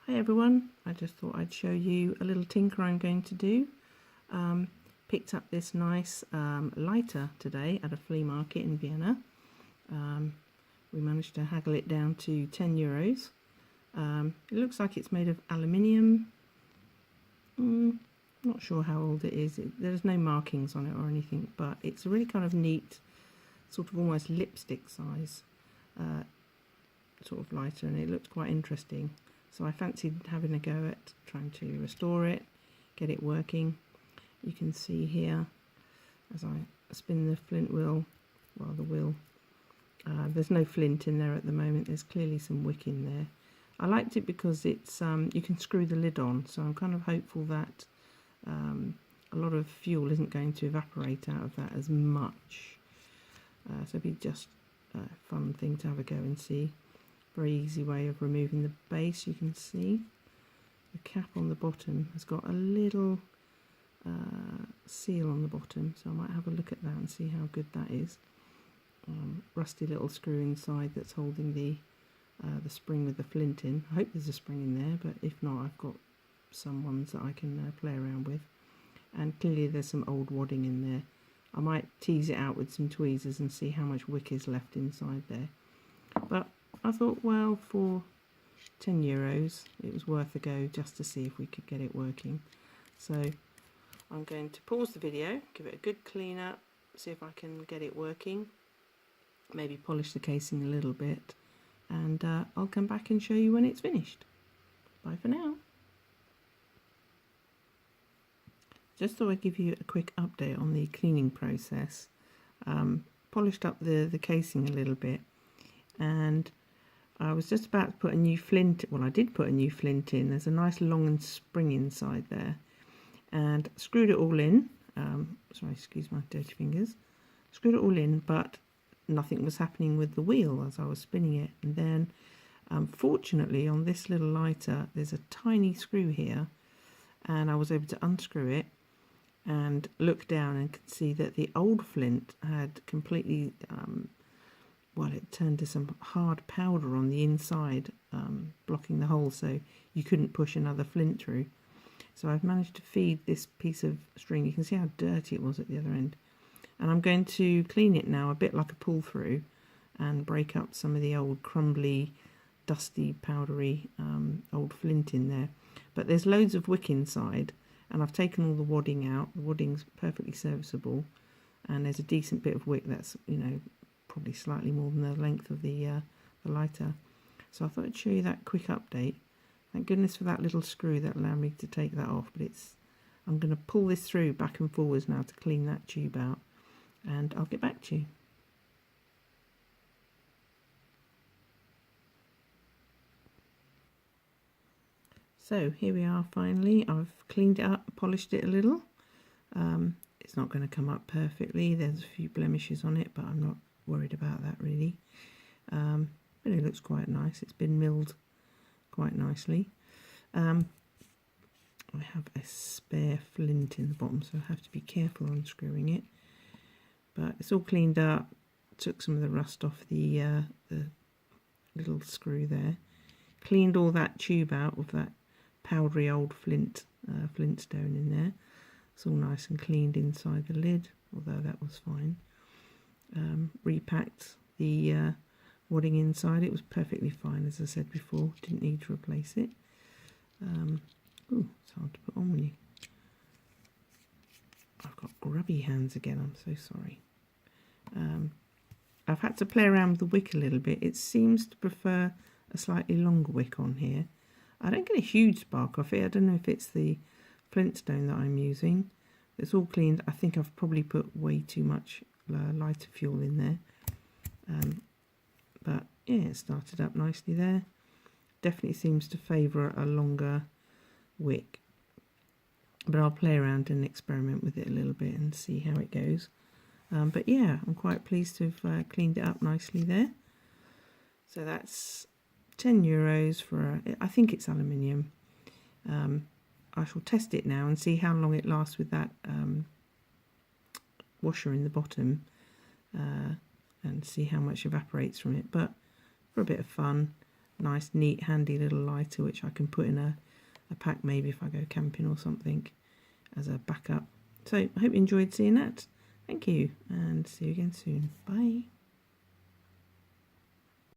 Hi everyone, I just thought I'd show you a little tinker I'm going to do. Picked up this nice lighter today at a flea market in Vienna. We managed to haggle it down to €10. It looks like it's made of aluminium. Not sure how old it is. There's no markings on it or anything, but it's a really kind of neat, sort of almost lipstick size sort of lighter, and it looked quite interesting. So I fancied having a go at trying to restore it, get it working. You can see here as I spin the flint wheel, well the wheel, there's no flint in there at the moment, there's clearly some wick in there. I liked it because it's you can screw the lid on, so I'm kind of hopeful that a lot of fuel isn't going to evaporate out of that as much. So it'd be just a fun thing to have a go and see. Very easy way of removing the base. You can see the cap on the bottom has got a little seal on the bottom, so I might have a look at that and see how good that is. Rusty little screw inside that's holding the spring with the flint in. I hope there's a spring in there, but if not, I've got some ones that I can play around with. And clearly there's some old wadding in there. I might tease it out with some tweezers and see how much wick is left inside there. But I thought, well, for €10 it was worth a go just to see if we could get it working. So I'm going to pause the video, give it a good clean up, see if I can get it working, maybe polish the casing a little bit, and I'll come back and show you when it's finished. Bye for now. Just thought I'd give you a quick update on the cleaning process. Polished up the casing a little bit, and I was just about to put a new flint, well I did put a new flint in. There's a nice long and spring inside there, and screwed it all in. Sorry, excuse my dirty fingers. Screwed it all in, but nothing was happening with the wheel as I was spinning it. And then fortunately on this little lighter there's a tiny screw here, and I was able to unscrew it and look down and could see that the old flint had completely well, it turned to some hard powder on the inside, blocking the hole, so you couldn't push another flint through. So I've managed to feed this piece of string. You can see how dirty it was at the other end. And I'm going to clean it now, a bit like a pull through, and break up some of the old crumbly, dusty, powdery old flint in there. But there's loads of wick inside, and I've taken all the wadding out. The wadding's perfectly serviceable, and there's a decent bit of wick that's, you know, probably slightly more than the length of the lighter. So I thought I'd show you that quick update. Thank goodness for that little screw that allowed me to take that off, but I'm going to pull this through back and forwards now to clean that tube out, and I'll get back to you. So here we are finally. I've cleaned it up, polished it a little. It's not going to come up perfectly. There's a few blemishes on it, but I'm not worried about that really. But it looks quite nice. It's been milled quite nicely. I have a spare flint in the bottom, so I have to be careful unscrewing it. But it's all cleaned up. Took some of the rust off the little screw there. Cleaned all that tube out with that powdery old flintstone in there. It's all nice and cleaned inside the lid, although that was fine. Repacked the wadding inside. It was perfectly fine, as I said before. Didn't need to replace it. Ooh, it's hard to put on when you... I've got grubby hands again, I'm so sorry. I've had to play around with the wick a little bit. It seems to prefer a slightly longer wick on here. I don't get a huge spark off it. I don't know if it's the flintstone that I'm using. It's all cleaned. I think I've probably put way too much lighter fuel in there. But yeah, it started up nicely there. Definitely seems to favour a longer wick. But I'll play around and experiment with it a little bit and see how it goes. But yeah, I'm quite pleased to have cleaned it up nicely there. So that's €10 for I think it's aluminium. I shall test it now and see how long it lasts with that washer in the bottom, and see how much evaporates from it. But for a bit of fun, nice, neat, handy little lighter which I can put in a pack maybe if I go camping or something as a backup. So I hope you enjoyed seeing that. Thank you, and see you again soon. Bye.